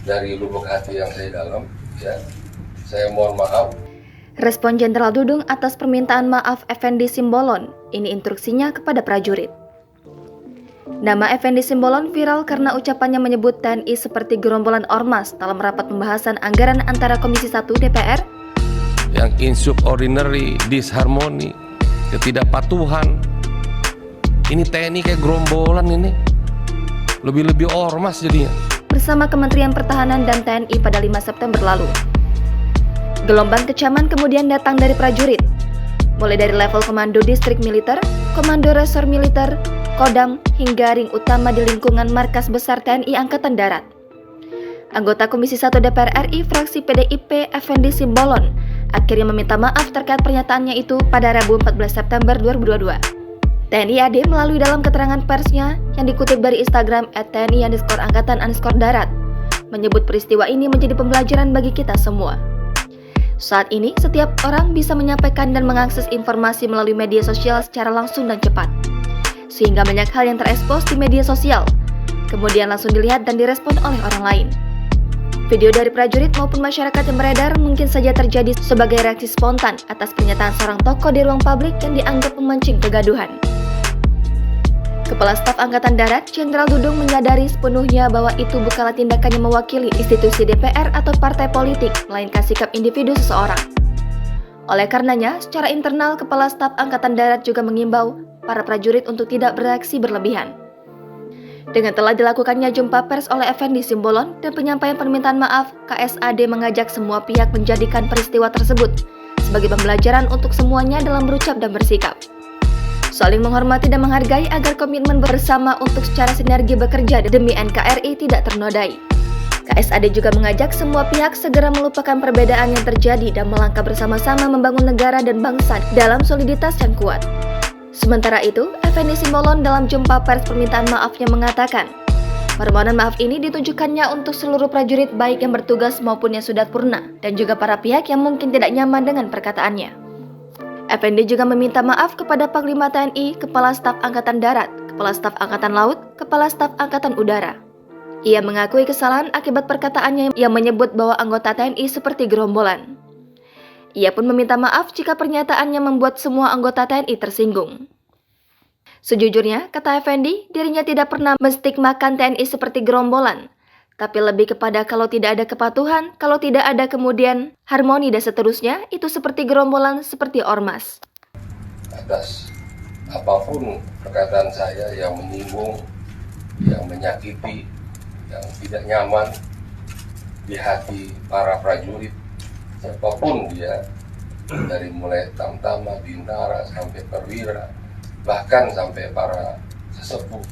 dari lubuk hati yang saya dalam, ya, saya mohon maaf. Respon Jenderal Dudung atas permintaan maaf Effendi Simbolon, ini instruksinya kepada prajurit. Nama Effendi Simbolon viral karena ucapannya menyebut TNI seperti gerombolan ormas dalam rapat pembahasan anggaran antara Komisi 1 DPR. Yang insubordinary, disharmoni, ketidakpatuhan. Ini TNI kayak gerombolan ini. Lebih-lebih ormas jadinya. Bersama Kementerian Pertahanan dan TNI pada 5 September lalu. Gelombang kecaman kemudian datang dari prajurit, mulai dari level Komando Distrik Militer, Komando Resor Militer, Kodam, hingga ring utama di lingkungan Markas Besar TNI Angkatan Darat. Anggota Komisi 1 DPR RI fraksi PDIP Effendi Simbolon akhirnya meminta maaf terkait pernyataannya itu pada Rabu 14 September 2022. TNI AD melalui dalam keterangan persnya yang dikutip dari Instagram @TNI_Angkatan_Darat menyebut peristiwa ini menjadi pembelajaran bagi kita semua. Saat ini, setiap orang bisa menyampaikan dan mengakses informasi melalui media sosial secara langsung dan cepat. Sehingga banyak hal yang terekspos di media sosial, kemudian langsung dilihat dan direspon oleh orang lain. Video dari prajurit maupun masyarakat yang beredar mungkin saja terjadi sebagai reaksi spontan atas pernyataan seorang tokoh di ruang publik yang dianggap memancing kegaduhan. Kepala Staf Angkatan Darat, Jenderal Dudung menyadari sepenuhnya bahwa itu bukanlah tindakannya mewakili institusi DPR atau partai politik, melainkan sikap individu seseorang. Oleh karenanya, secara internal Kepala Staf Angkatan Darat juga mengimbau para prajurit untuk tidak bereaksi berlebihan. Dengan telah dilakukannya jumpa pers oleh Effendi Simbolon dan penyampaian permintaan maaf, KSAD mengajak semua pihak menjadikan peristiwa tersebut sebagai pembelajaran untuk semuanya dalam berucap dan bersikap. Saling menghormati dan menghargai agar komitmen bersama untuk secara sinergi bekerja demi NKRI tidak ternodai. KSAD juga mengajak semua pihak segera melupakan perbedaan yang terjadi dan melangkah bersama-sama membangun negara dan bangsa dalam soliditas yang kuat. Sementara itu, Effendi Simbolon dalam jumpa pers permintaan maafnya mengatakan, permohonan maaf ini ditujukannya untuk seluruh prajurit baik yang bertugas maupun yang sudah purna dan juga para pihak yang mungkin tidak nyaman dengan perkataannya. Effendi juga meminta maaf kepada Panglima TNI, Kepala Staf Angkatan Darat, Kepala Staf Angkatan Laut, Kepala Staf Angkatan Udara. Ia mengakui kesalahan akibat perkataannya yang menyebut bahwa anggota TNI seperti gerombolan. Ia pun meminta maaf jika pernyataannya membuat semua anggota TNI tersinggung. Sejujurnya, kata Effendi, dirinya tidak pernah menstigmakan TNI seperti gerombolan, tapi lebih kepada kalau tidak ada kepatuhan, kalau tidak ada kemudian harmoni dan seterusnya, itu seperti gerombolan, seperti ormas. Atas apapun perkataan saya yang menyinggung, yang menyakiti, yang tidak nyaman di hati para prajurit, siapapun dia, dari mulai tamtama, bintara, sampai perwira, bahkan sampai para sesepuh,